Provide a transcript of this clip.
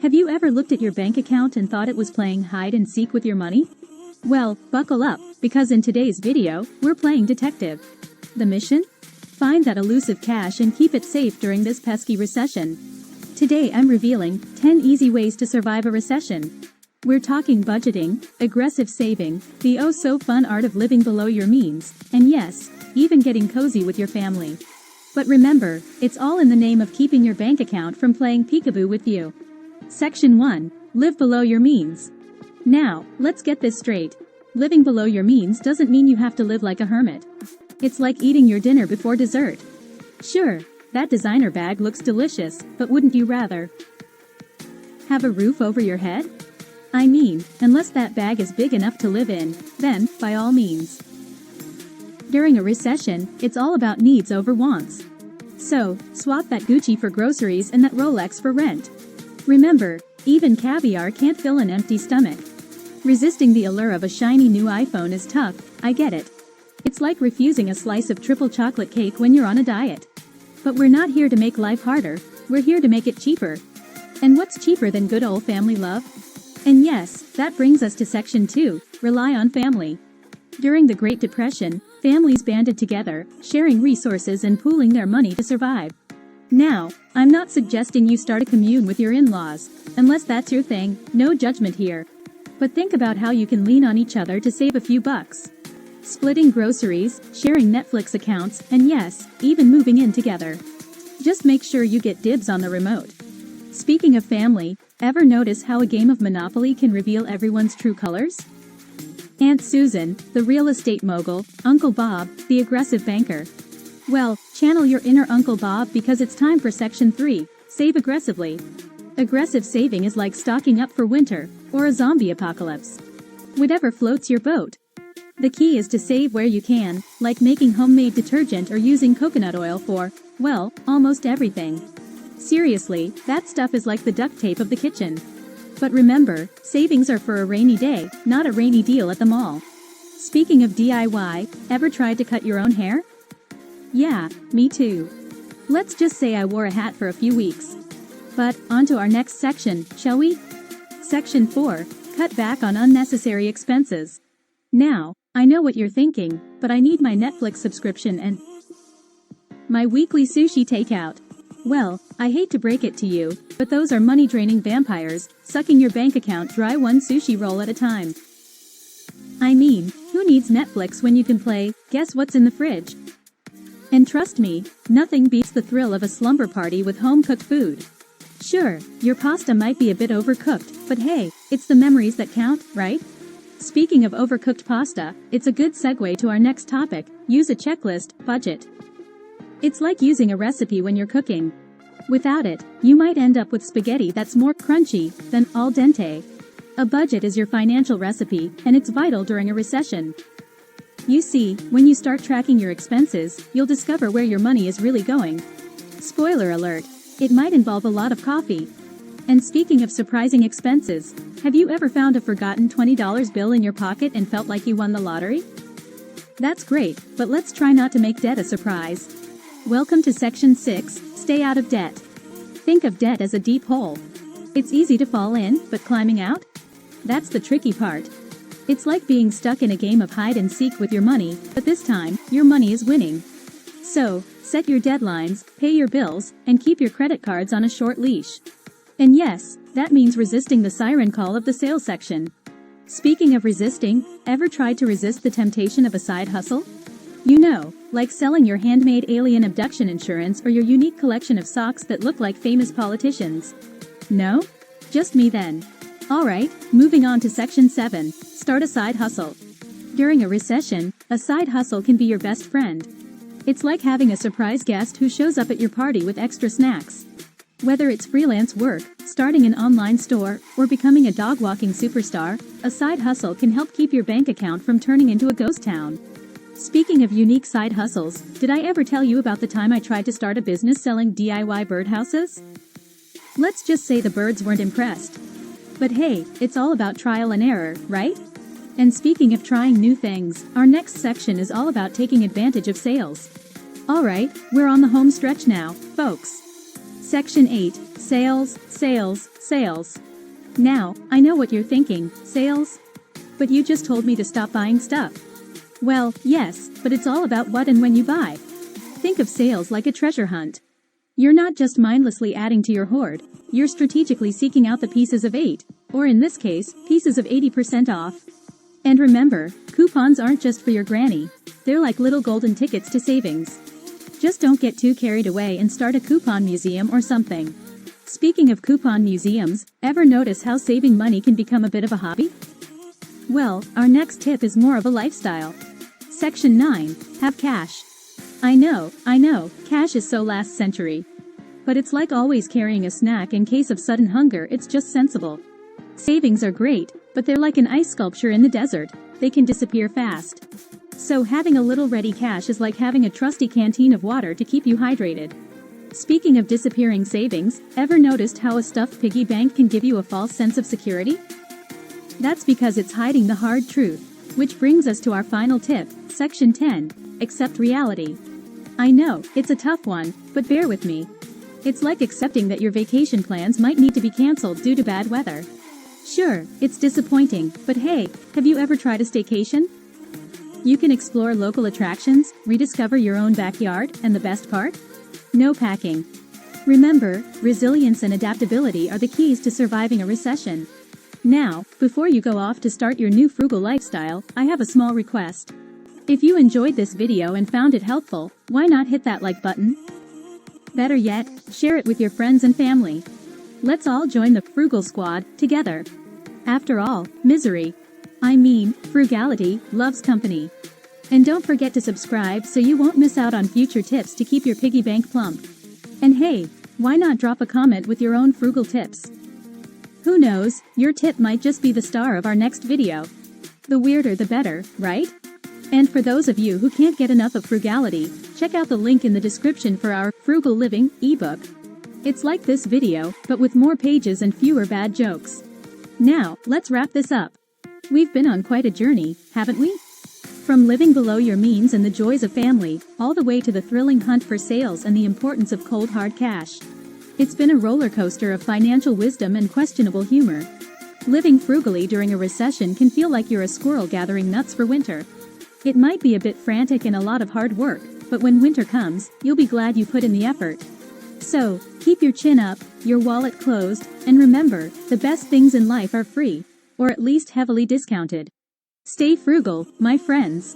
Have you ever looked at your bank account and thought it was playing hide and seek with your money? Well, buckle up, because in today's video, we're playing detective. The mission? Find that elusive cash and keep it safe during this pesky recession. Today I'm revealing 10 easy ways to survive a recession. We're talking budgeting, aggressive saving, the oh-so-fun art of living below your means, and yes, even getting cozy with your family. But remember, it's all in the name of keeping your bank account from playing peekaboo with you. Section 1. Live below your means. Now, let's get this straight. Living below your means doesn't mean you have to live like a hermit. It's like eating your dinner before dessert. Sure, that designer bag looks delicious, but wouldn't you rather have a roof over your head? I mean, unless that bag is big enough to live in, then, by all means. During a recession, it's all about needs over wants. So, swap that Gucci for groceries and that Rolex for rent. Remember, even caviar can't fill an empty stomach. Resisting the allure of a shiny new iPhone is tough, I get it. It's like refusing a slice of triple chocolate cake when you're on a diet. But we're not here to make life harder, we're here to make it cheaper. And what's cheaper than good old family love? And yes, that brings us to section 2, rely on family. During the Great Depression, families banded together, sharing resources and pooling their money to survive. Now, I'm not suggesting you start a commune with your in-laws, unless that's your thing, no judgment here. But think about how you can lean on each other to save a few bucks. Splitting groceries, sharing Netflix accounts, and yes, even moving in together. Just make sure you get dibs on the remote. Speaking of family, ever notice how a game of Monopoly can reveal everyone's true colors? Aunt Susan, the real estate mogul, Uncle Bob, the aggressive banker. Well, channel your inner Uncle Bob because it's time for section 3, save aggressively. Aggressive saving is like stocking up for winter, or a zombie apocalypse. Whatever floats your boat. The key is to save where you can, like making homemade detergent or using coconut oil for, well, almost everything. Seriously, that stuff is like the duct tape of the kitchen. But remember, savings are for a rainy day, not a rainy deal at the mall. Speaking of DIY, ever tried to cut your own hair? Yeah, me too. Let's just say I wore a hat for a few weeks. But, on to our next section, shall we? Section 4, cut back on unnecessary expenses. Now, I know what you're thinking, but I need my Netflix subscription and my weekly sushi takeout. Well, I hate to break it to you, but those are money-draining vampires, sucking your bank account dry one sushi roll at a time. I mean, who needs Netflix when you can play, Guess What's in the Fridge? And trust me, nothing beats the thrill of a slumber party with home-cooked food. Sure, your pasta might be a bit overcooked, but hey, it's the memories that count, right? Speaking of overcooked pasta, it's a good segue to our next topic, use a checklist, budget. It's like using a recipe when you're cooking. Without it, you might end up with spaghetti that's more crunchy than al dente. A budget is your financial recipe, and it's vital during a recession. You see, when you start tracking your expenses, you'll discover where your money is really going. Spoiler alert, it might involve a lot of coffee. And speaking of surprising expenses, have you ever found a forgotten $20 bill in your pocket and felt like you won the lottery? That's great, but let's try not to make debt a surprise. Welcome to section 6, stay out of debt. Think of debt as a deep hole. It's easy to fall in, but climbing out? That's the tricky part. It's like being stuck in a game of hide and seek with your money, but this time, your money is winning. So, set your deadlines, pay your bills, and keep your credit cards on a short leash. And yes, that means resisting the siren call of the sales section. Speaking of resisting, ever tried to resist the temptation of a side hustle? You know, like selling your handmade alien abduction insurance or your unique collection of socks that look like famous politicians. No? Just me then. Alright, moving on to section 7, start a side hustle. During a recession, a side hustle can be your best friend. It's like having a surprise guest who shows up at your party with extra snacks. Whether it's freelance work, starting an online store, or becoming a dog-walking superstar, a side hustle can help keep your bank account from turning into a ghost town. Speaking of unique side hustles, did I ever tell you about the time I tried to start a business selling DIY birdhouses? Let's just say the birds weren't impressed. But hey, it's all about trial and error, right? And speaking of trying new things, our next section is all about taking advantage of sales. Alright, we're on the home stretch now, folks. Section 8, Sales, Sales, Sales. Now, I know what you're thinking, sales? But you just told me to stop buying stuff. Well, yes, but it's all about what and when you buy. Think of sales like a treasure hunt. You're not just mindlessly adding to your hoard, you're strategically seeking out the pieces of 8, or in this case, pieces of 80% off. And remember, coupons aren't just for your granny, they're like little golden tickets to savings. Just don't get too carried away and start a coupon museum or something. Speaking of coupon museums, ever notice how saving money can become a bit of a hobby? Well, our next tip is more of a lifestyle. Section 9, Have cash. I know, cash is so last century. But it's like always carrying a snack in case of sudden hunger, it's just sensible. Savings are great, but they're like an ice sculpture in the desert, they can disappear fast. So having a little ready cash is like having a trusty canteen of water to keep you hydrated. Speaking of disappearing savings, ever noticed how a stuffed piggy bank can give you a false sense of security? That's because it's hiding the hard truth. Which brings us to our final tip, Section 10, Accept reality. I know, it's a tough one, but bear with me. It's like accepting that your vacation plans might need to be cancelled due to bad weather. Sure, it's disappointing, but hey, have you ever tried a staycation? You can explore local attractions, rediscover your own backyard, and the best part? No packing. Remember, resilience and adaptability are the keys to surviving a recession. Now, before you go off to start your new frugal lifestyle, I have a small request. If you enjoyed this video and found it helpful, why not hit that like button? Better yet, share it with your friends and family. Let's all join the Frugal Squad together. After all, frugality, loves company. And don't forget to subscribe so you won't miss out on future tips to keep your piggy bank plump. And hey, why not drop a comment with your own frugal tips? Who knows, your tip might just be the star of our next video. The weirder the better, right? And for those of you who can't get enough of frugality, check out the link in the description for our Frugal Living ebook. It's like this video, but with more pages and fewer bad jokes. Now, let's wrap this up. We've been on quite a journey, haven't we? From living below your means and the joys of family, all the way to the thrilling hunt for sales and the importance of cold hard cash. It's been a roller coaster of financial wisdom and questionable humor. Living frugally during a recession can feel like you're a squirrel gathering nuts for winter. It might be a bit frantic and a lot of hard work, but when winter comes, you'll be glad you put in the effort. So, keep your chin up, your wallet closed, and remember, the best things in life are free, or at least heavily discounted. Stay frugal, my friends.